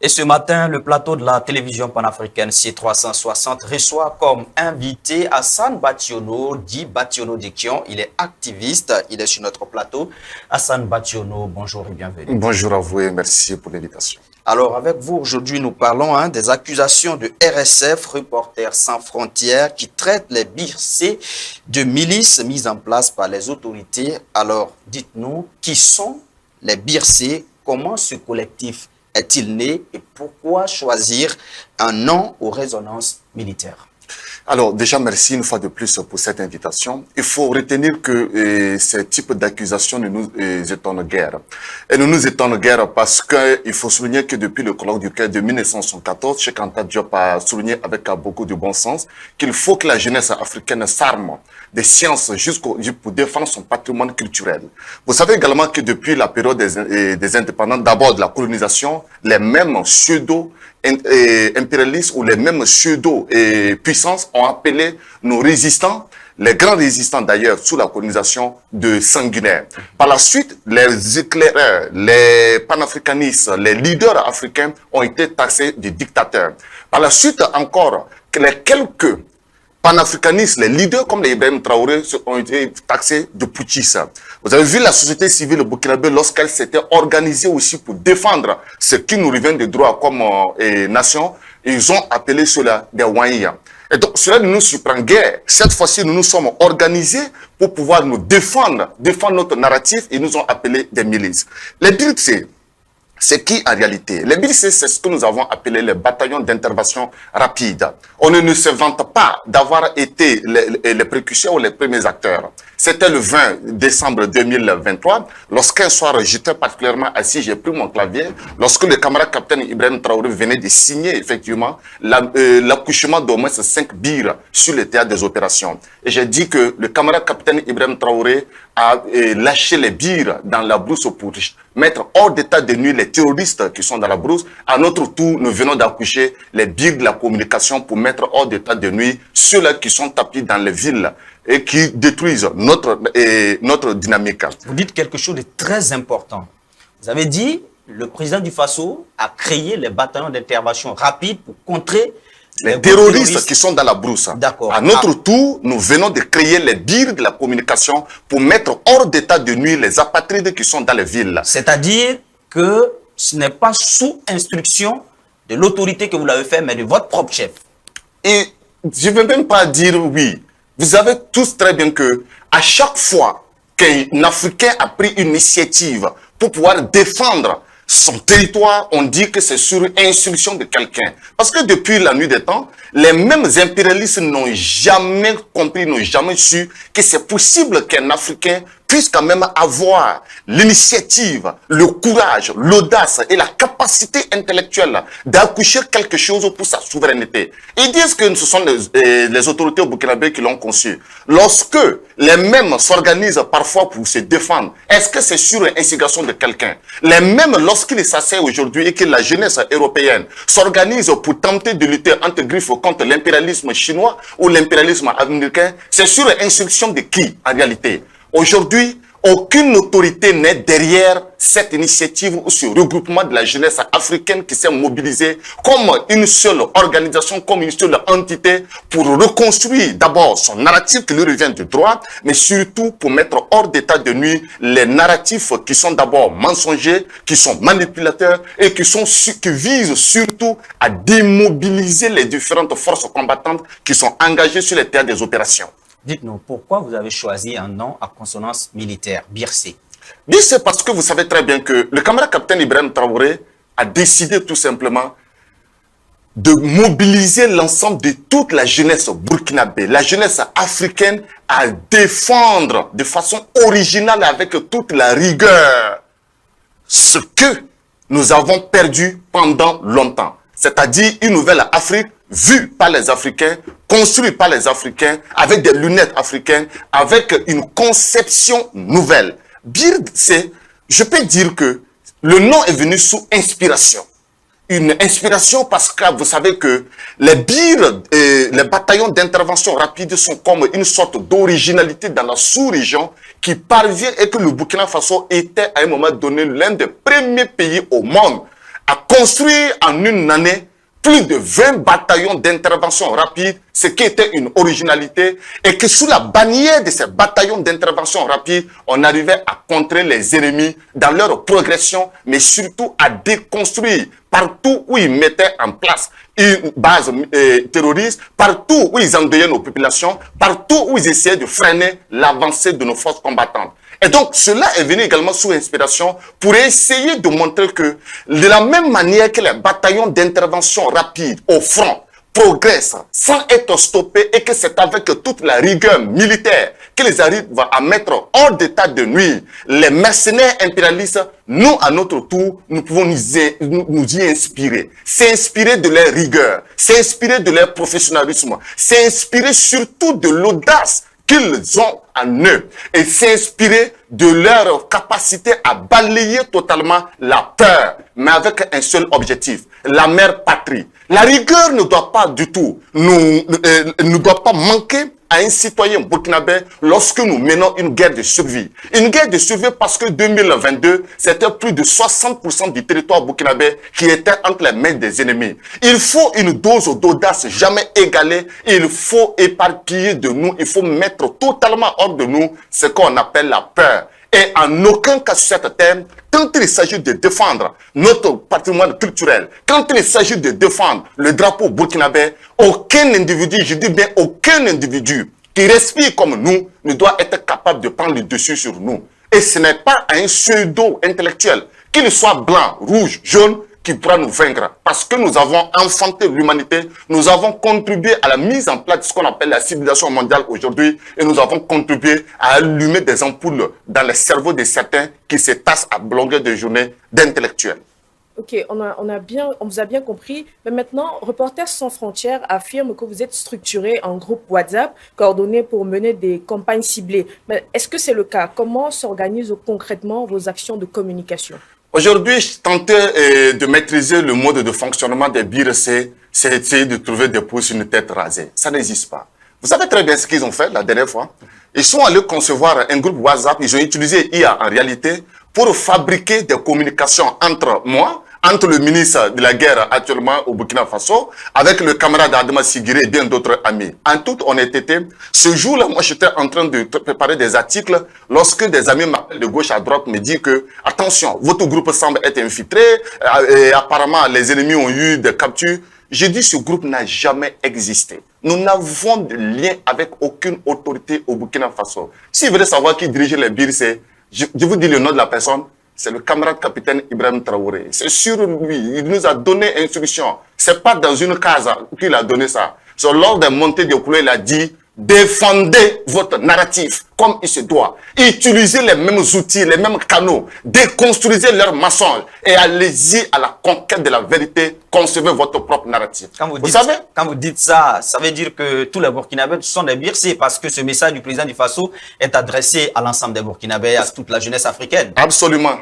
Et ce matin, le plateau de la télévision panafricaine C360 reçoit comme invité Hassan Bationo, dit Bationo Dikion. Il est activiste, il est sur notre plateau. Hassan Bationo, bonjour et bienvenue. Bonjour à vous et merci pour l'invitation. Alors, avec vous, aujourd'hui, nous parlons des accusations de RSF, Reporters sans frontières, qui traitent les BIRC de milices mises en place par les autorités. Alors, dites-nous, qui sont les BIRC? Comment ce collectif est-il né et pourquoi choisir un nom aux résonances militaires? Alors déjà, merci une fois de plus pour cette invitation. Il faut retenir que ce type d'accusation ne nous étonne guère. Et ne nous étonne guère parce qu'il faut souligner que depuis le colloque du Caire de 1974, Cheikh Anta Diop a souligné avec beaucoup de bon sens qu'il faut que la jeunesse africaine s'arme des sciences pour défendre son patrimoine culturel. Vous savez également que depuis la période des indépendants, d'abord de la colonisation, les mêmes pseudo-impérialistes ou les mêmes pseudo-puissances ont appelé nos résistants, les grands résistants d'ailleurs sous la colonisation, de sanguinaires. Par la suite, les éclaireurs, les panafricanistes, les leaders africains ont été taxés de dictateurs. Par la suite encore, les quelques panafricanistes, les leaders comme les Ibrahim Traoré ont été taxés de putschistes. Vous avez vu la société civile burkinabé lorsqu'elle s'était organisée aussi pour défendre ce qui nous revient de droit comme nation, ils ont appelé cela des Wanya. Et donc cela ne nous surprend guère. Cette fois-ci, nous nous sommes organisés pour pouvoir nous défendre notre narratif et nous ont appelé des milices. Les BIRC, c'est qui en réalité? Les BIRC, c'est ce que nous avons appelé les bataillons d'intervention rapide. On ne se vante pas d'avoir été les précurseurs ou les premiers acteurs. C'était le 20 décembre 2023, lorsqu'un soir, j'étais particulièrement assis, j'ai pris mon clavier, lorsque le camarade capitaine Ibrahim Traoré venait de signer effectivement l'accouchement d'au moins 5 BIR sur le théâtre des opérations. Et j'ai dit que le camarade capitaine Ibrahim Traoré a lâché les BIR dans la brousse pour mettre hors d'état de nuit les terroristes qui sont dans la brousse. À notre tour, nous venons d'accoucher les BIR de la communication pour mettre hors d'état de nuit ceux-là qui sont tapis dans les villes et qui détruisent notre dynamique. Vous dites quelque chose de très important. Vous avez dit le président du Faso a créé les bataillons d'intervention rapide pour contrer les terroristes qui sont dans la brousse. D'accord. À notre tour, nous venons de créer les BIR de la communication pour mettre hors d'état de nuit les apatrides qui sont dans les villes. C'est-à-dire que ce n'est pas sous instruction de l'autorité que vous l'avez fait, mais de votre propre chef. Et je ne veux même pas dire oui. Vous savez tous très bien que à chaque fois qu'un Africain a pris une initiative pour pouvoir défendre son territoire, on dit que c'est sur instruction de quelqu'un. Parce que depuis la nuit des temps, les mêmes impérialistes n'ont jamais compris, n'ont jamais su que c'est possible qu'un Africain puisse quand même avoir l'initiative, le courage, l'audace et la capacité intellectuelle d'accoucher quelque chose pour sa souveraineté. Ils disent que ce sont les autorités au burkinabé qui l'ont conçu. Lorsque les mêmes s'organisent parfois pour se défendre, est-ce que c'est sur instigation de quelqu'un? Les mêmes, lorsqu'ils s'asseyent aujourd'hui et que la jeunesse européenne s'organise pour tenter de lutter entre griffes contre l'impérialisme chinois ou l'impérialisme américain, c'est sur instruction de qui en réalité? Aujourd'hui, aucune autorité n'est derrière cette initiative ou ce regroupement de la jeunesse africaine qui s'est mobilisée comme une seule organisation, comme une seule entité pour reconstruire d'abord son narratif qui lui revient du droit, mais surtout pour mettre hors d'état de nuit les narratifs qui sont d'abord mensongers, qui sont manipulateurs et qui visent surtout à démobiliser les différentes forces combattantes qui sont engagées sur les théâtres des opérations. Dites-nous, pourquoi vous avez choisi un nom à consonance militaire, BIRC? BIRC, parce que vous savez très bien que le camarade capitaine Ibrahim Traoré a décidé tout simplement de mobiliser l'ensemble de toute la jeunesse burkinabé, la jeunesse africaine, à défendre de façon originale avec toute la rigueur ce que nous avons perdu pendant longtemps. C'est-à-dire une nouvelle Afrique vue par les Africains, construite par les Africains, avec des lunettes africaines, avec une conception nouvelle. BIRD, je peux dire que le nom est venu sous inspiration. Une inspiration parce que vous savez que les BIR, les bataillons d'intervention rapide sont comme une sorte d'originalité dans la sous-région qui parvient et que le Burkina Faso était à un moment donné l'un des premiers pays au monde a construit en une année plus de 20 bataillons d'intervention rapide, ce qui était une originalité, et que sous la bannière de ces bataillons d'intervention rapide, on arrivait à contrer les ennemis dans leur progression, mais surtout à déconstruire partout où ils mettaient en place une base terroriste, partout où ils endeuillaient nos populations, partout où ils essayaient de freiner l'avancée de nos forces combattantes. Et donc, cela est venu également sous inspiration pour essayer de montrer que, de la même manière que les bataillons d'intervention rapide au front progressent sans être stoppés et que c'est avec toute la rigueur militaire qu'ils arrivent à mettre hors d'état de nuire les mercenaires impérialistes, nous, à notre tour, nous pouvons nous y inspirer. S'inspirer de leur rigueur, s'inspirer de leur professionnalisme, s'inspirer surtout de l'audace qu'ils ont en eux et s'inspirer de leur capacité à balayer totalement la peur, mais avec un seul objectif, la mère patrie. La rigueur ne doit pas du tout, ne doit pas manquer à un citoyen burkinabé lorsque nous menons une guerre de survie. Une guerre de survie parce que 2022, c'était plus de 60% du territoire burkinabé qui était entre les mains des ennemis. Il faut une dose d'audace jamais égalée. Il faut éparpiller de nous, il faut mettre totalement hors de nous ce qu'on appelle la peur. Et en aucun cas sur cette terre, quand il s'agit de défendre notre patrimoine culturel, quand il s'agit de défendre le drapeau burkinabé, aucun individu, je dis bien aucun individu qui respire comme nous ne doit être capable de prendre le dessus sur nous. Et ce n'est pas un pseudo-intellectuel, qu'il soit blanc, rouge, jaune, qui pourra nous vaincre. Parce que nous avons enfanté l'humanité, nous avons contribué à la mise en place de ce qu'on appelle la civilisation mondiale aujourd'hui, et nous avons contribué à allumer des ampoules dans les cerveaux de certains qui se tassent à longueur de journée d'intellectuels. Ok, on vous a bien compris. Mais maintenant, Reporters sans frontières affirme que vous êtes structuré en groupe WhatsApp, coordonné pour mener des campagnes ciblées. Mais est-ce que c'est le cas? Comment s'organisent concrètement vos actions de communication? Aujourd'hui, tenter de maîtriser le mode de fonctionnement des BIRC, c'est essayer de trouver des pouces sur une tête rasée. Ça n'existe pas. Vous savez très bien ce qu'ils ont fait la dernière fois. Ils sont allés concevoir un groupe WhatsApp. Ils ont utilisé IA en réalité pour fabriquer des communications entre moi, entre le ministre de la guerre actuellement au Burkina Faso, avec le camarade Adama Sigiré et bien d'autres amis. En toute honnêteté, ce jour-là, moi j'étais en train de préparer des articles lorsque des amis m'appellent de gauche à droite, me disent que, attention, votre groupe semble être infiltré, et apparemment les ennemis ont eu des captures. J'ai dit ce groupe n'a jamais existé. Nous n'avons de lien avec aucune autorité au Burkina Faso. Si vous voulez savoir qui dirige les BIRC, je vous dis le nom de la personne. C'est le camarade capitaine Ibrahim Traoré. C'est sur lui. Il nous a donné instruction. C'est pas dans une case qu'il a donné ça. C'est lors des montées de couleurs, il a dit, défendez votre narratif comme il se doit. Utilisez les mêmes outils, les mêmes canaux. Déconstruisez leurs mensonges et allez-y à la conquête de la vérité. Concevez votre propre narratif. Quand vous dites ça, ça veut dire que tous les Burkinabés sont des BIRC parce que ce message du président du Faso est adressé à l'ensemble des Burkinabés, à toute la jeunesse africaine. Absolument.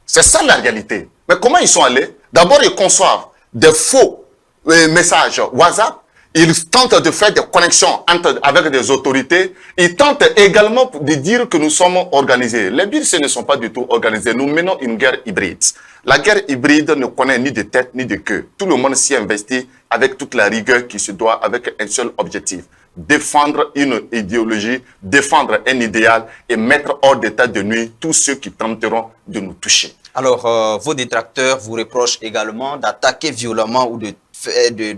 C'est ça la réalité. Mais comment ils sont allés? D'abord, ils conçoivent des faux messages WhatsApp. Ils tentent de faire des connexions avec des autorités. Ils tentent également de dire que nous sommes organisés. Les BIRC ne sont pas du tout organisés. Nous menons une guerre hybride. La guerre hybride ne connaît ni de tête ni de queue. Tout le monde s'y investit avec toute la rigueur qui se doit, avec un seul objectif. Défendre une idéologie, défendre un idéal et mettre hors d'état de nuire tous ceux qui tenteront de nous toucher. Alors, vos détracteurs vous reprochent également d'attaquer violemment ou de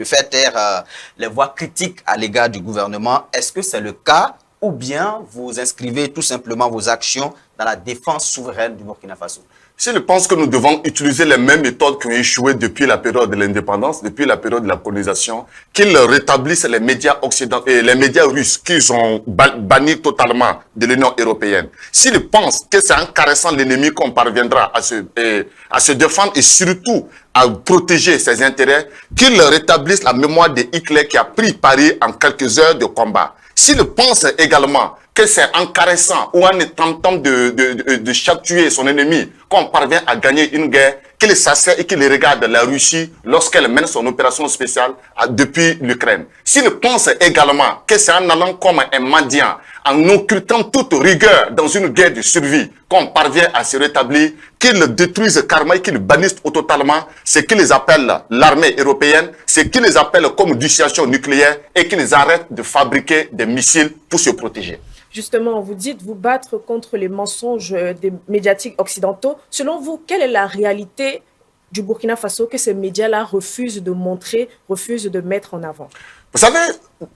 faire taire les voix critiques à l'égard du gouvernement. Est-ce que c'est le cas ou bien vous inscrivez tout simplement vos actions dans la défense souveraine du Burkina Faso? Je pense que nous devons utiliser les mêmes méthodes qui ont échoué depuis la période de l'indépendance, depuis la période de la colonisation, qu'ils rétablissent les médias occidentaux et les médias russes qu'ils ont bannis totalement de l'Union européenne. S'ils pensent que c'est en caressant l'ennemi qu'on parviendra à se défendre et surtout à protéger ses intérêts, qu'ils rétablissent la mémoire de Hitler qui a pris Paris en quelques heures de combat. S'ils pensent également que c'est en caressant ou en tentant de chatouiller son ennemi qu'on parvient à gagner une guerre, qu'il s'assied et qu'il regarde la Russie lorsqu'elle mène son opération spéciale depuis l'Ukraine. S'il pense également que c'est en allant comme un mendiant, en occultant toute rigueur dans une guerre de survie, qu'on parvient à se rétablir, qu'ils détruisent carrément et qu'ils bannissent totalement ce qu'ils appellent l'armée européenne, ce qu'ils appellent comme dissuasion nucléaire et qu'ils arrêtent de fabriquer des missiles pour se protéger. Justement, vous dites vous battre contre les mensonges des médiatiques occidentaux. Selon vous, quelle est la réalité du Burkina Faso que ces médias-là refusent de montrer, refusent de mettre en avant? Vous savez,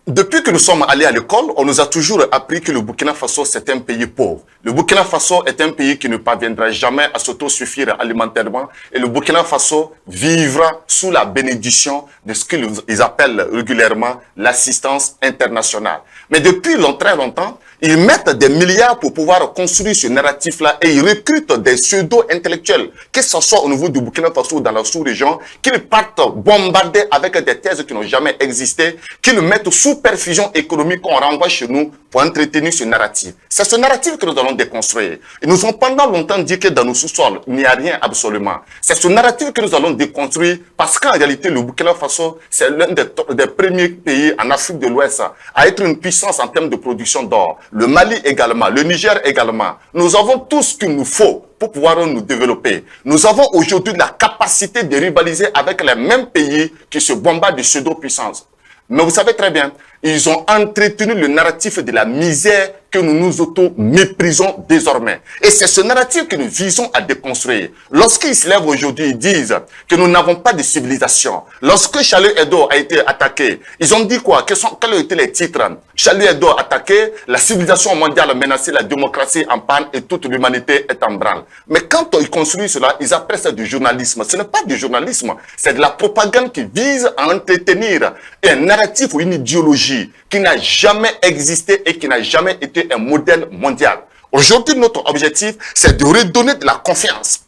depuis que nous sommes allés à l'école, on nous a toujours appris que le Burkina Faso, c'est un pays pauvre. Le Burkina Faso est un pays qui ne parviendra jamais à s'autosuffire alimentairement. Et le Burkina Faso vivra sous la bénédiction de ce qu'ils appellent régulièrement l'assistance internationale. Mais depuis très longtemps, ils mettent des milliards pour pouvoir construire ce narratif-là et ils recrutent des pseudo-intellectuels, que ce soit au niveau du Burkina Faso ou dans la sous-région, qu'ils partent bombarder avec des thèses qui n'ont jamais existé, qu'ils mettent sous perfusion économique qu'on renvoie chez nous pour entretenir ce narratif. C'est ce narratif que nous allons déconstruire. Ils nous ont pendant longtemps dit que dans nos sous-sols, il n'y a rien absolument. C'est ce narratif que nous allons déconstruire parce qu'en réalité, le Burkina Faso, c'est l'un des premiers pays en Afrique de l'Ouest à être une puissance en termes de production d'or. Le Mali également, le Niger également. Nous avons tout ce qu'il nous faut pour pouvoir nous développer. Nous avons aujourd'hui la capacité de rivaliser avec les mêmes pays qui se bombardent de pseudo-puissance. Mais vous savez très bien, ils ont entretenu le narratif de la misère que nous nous auto-méprisons désormais. Et c'est ce narratif que nous visons à déconstruire. Lorsqu'ils se lèvent aujourd'hui, ils disent que nous n'avons pas de civilisation. Lorsque Charlie Hebdo a été attaqué, ils ont dit quoi? Quels ont été les titres? Charlie Hebdo attaqué, la civilisation mondiale menacée, la démocratie en panne et toute l'humanité est en branle. Mais quand ils construisent cela, ils appellent ça du journalisme. Ce n'est pas du journalisme, c'est de la propagande qui vise à entretenir un narratif ou une idéologie qui n'a jamais existé et qui n'a jamais été un modèle mondial. Aujourd'hui, notre objectif, c'est de redonner de la confiance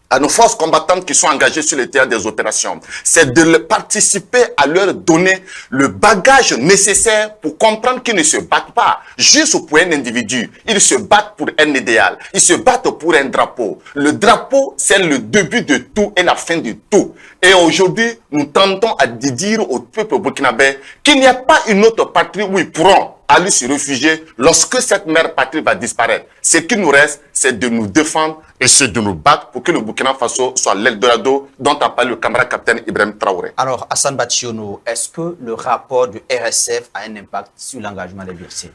à nos forces combattantes qui sont engagées sur le terrain des opérations. C'est de participer à leur donner le bagage nécessaire pour comprendre qu'ils ne se battent pas juste pour un individu. Ils se battent pour un idéal. Ils se battent pour un drapeau. Le drapeau, c'est le début de tout et la fin de tout. Et aujourd'hui, nous tentons à dire au peuple burkinabé qu'il n'y a pas une autre patrie où ils pourront aller se réfugier lorsque cette mère patrie va disparaître. Ce qui nous reste, c'est de nous défendre et c'est de nous battre pour que le Burkina Faso soit l'Eldorado dont a parlé le camarade capitaine Ibrahim Traoré. Alors, Hassan Bathiono, est-ce que le rapport du RSF a un impact sur l'engagement des Bircés?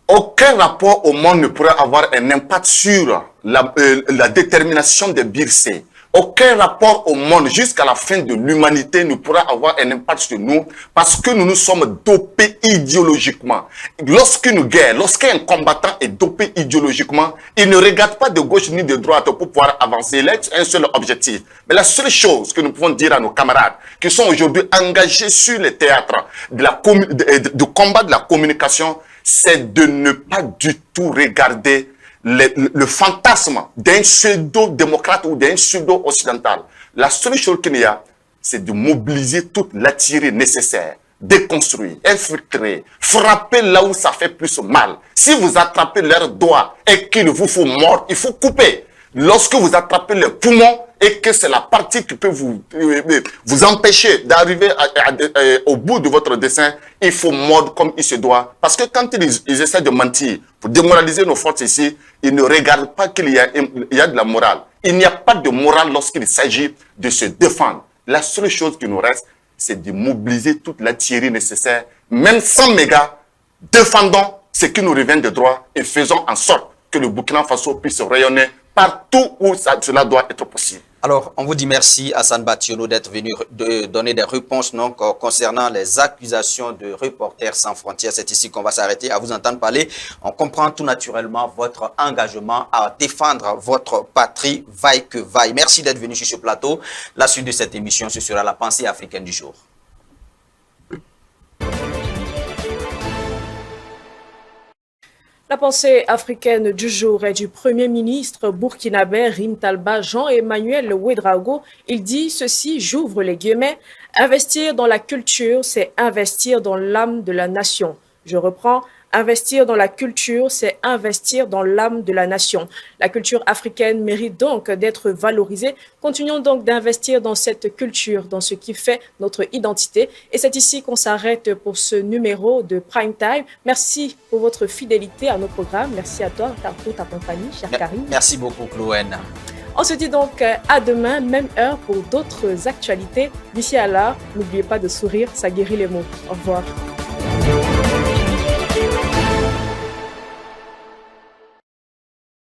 Aucun rapport au monde ne pourrait avoir un impact sur la détermination des Bircés. Aucun rapport au monde jusqu'à la fin de l'humanité ne pourra avoir un impact sur nous parce que nous nous sommes dopés idéologiquement. Lorsqu'un combattant est dopé idéologiquement, il ne regarde pas de gauche ni de droite pour pouvoir avancer. Il a un seul objectif. Mais la seule chose que nous pouvons dire à nos camarades qui sont aujourd'hui engagés sur le théâtre de combat de la communication, c'est de ne pas du tout regarder le fantasme d'un pseudo-démocrate ou d'un pseudo-occidental. La seule chose qu'il y a, c'est de mobiliser toute l'artillerie nécessaire, déconstruire, infiltrer, frapper là où ça fait plus mal. Si vous attrapez leurs doigts et qu'il vous faut mordre, il faut couper. Lorsque vous attrapez les poumons et que c'est la partie qui peut vous empêcher d'arriver au bout de votre dessein, il faut mordre comme il se doit. Parce que quand ils essaient de mentir pour démoraliser nos forces ici, ils ne regardent pas qu'il y a de la morale. Il n'y a pas de morale lorsqu'il s'agit de se défendre. La seule chose qui nous reste, c'est de mobiliser toute l'artillerie nécessaire, même 100 mégas, défendons ce qui nous revient de droit et faisons en sorte que le Burkina Faso puisse rayonner partout où cela doit être possible. Alors, on vous dit merci, Hassan Bathiono, d'être venu donner des réponses concernant les accusations de Reporters sans frontières. C'est ici qu'on va s'arrêter à vous entendre parler. On comprend tout naturellement votre engagement à défendre votre patrie, vaille que vaille. Merci d'être venu sur ce plateau. La suite de cette émission, ce sera la pensée africaine du jour. La pensée africaine du jour est du Premier ministre burkinabé Rim Talba Jean-Emmanuel Ouédraogo. Il dit ceci, j'ouvre les guillemets, « Investir dans la culture, c'est investir dans l'âme de la nation ». Je reprends, Investir dans la culture, c'est investir dans l'âme de la nation. La culture africaine mérite donc d'être valorisée. Continuons donc d'investir dans cette culture, dans ce qui fait notre identité. Et c'est ici qu'on s'arrête pour ce numéro de Prime Time. Merci pour votre fidélité à nos programmes. Merci à toi pour ta compagnie, cher Karim. Merci beaucoup, Chloène. On se dit donc à demain, même heure, pour d'autres actualités. D'ici à là, n'oubliez pas de sourire, ça guérit les maux. Au revoir.